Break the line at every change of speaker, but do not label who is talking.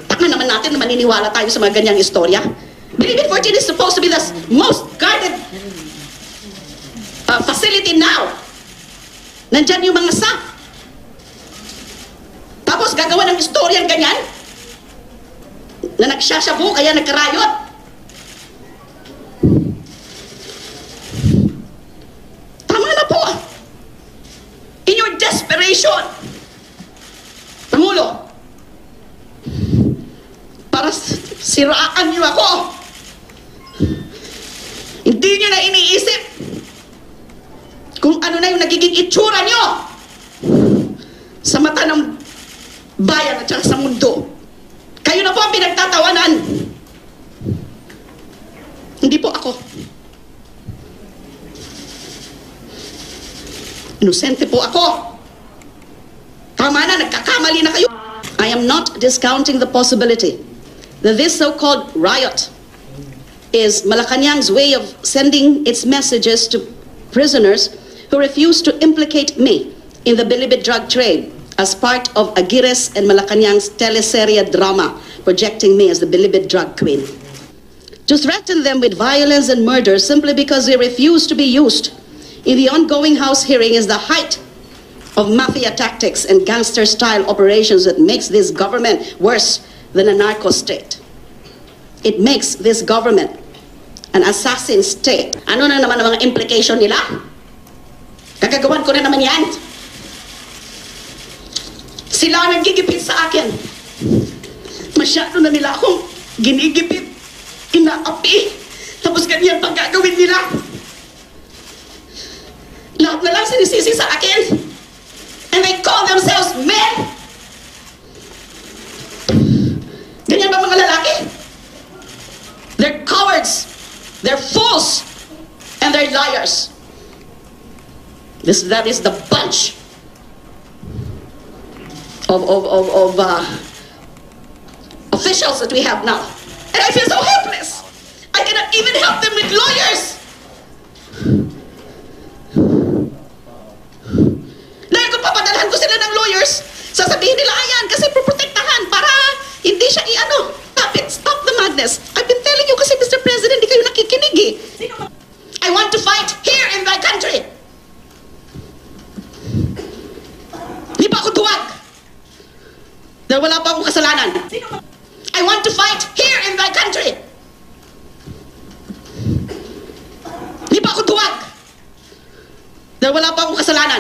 tama naman natin na maniniwala tayo sa mga ganyang istorya. Bilibid 14 is supposed to be the most guarded facility now. Nandyan yung mga staff. Tapos gagawa ng istorya ganyan na nagsasyabu kaya nagkarayot. Tama na po. In your desperation, Pangulo, para siraan niyo ako, hindi niyo na iniisip kung ano na yung nagiging itsura niyo sa mata ng bayan at saka sa mundo. Kayo na po ang pinagtatawanan. Hindi po ako. Inosente po ako. Tama na, nagkakamali na kayo. I am not discounting the possibility that this so-called riot is Malacanang's way of sending its messages to prisoners who refuse to implicate me in the Bilibid drug trade as part of Aguirre's and Malacanang's teleserye drama projecting me as the Bilibid drug queen. To threaten them with violence and murder simply because they refuse to be used in the ongoing House hearing is the height of mafia tactics and gangster-style operations that makes this government worse than a narco state. It makes this government an assassin state. Ano na naman ang mga implication nila? Kagagawan ko na naman yan. Sila nagigipit sa akin. Masyado na nila akong ginigipit, inaapi, tapos ganyan pang gagawin nila. Lahat na lang sinisisi sa akin. And they call themselves men. Ganyan ba mga lalaki? They're cowards, they're fools, and they're liars. That is the bunch of officials that we have now. And I feel so helpless. I cannot even help them with lawyers. Dahil kung papadalhan ko sila ng lawyers, sasabihin nila, ayan, kasi proprotektahan para hindi siya i-ano. Stop the madness. I've been telling you kasi, Mr. President, di kayo nakikinig eh. I want to fight here in thy country. Di pa ako duwag. Dahil wala pa akong kasalanan. I want to fight here in thy country. Di pa ako duwag. Dahil wala pa akong kasalanan.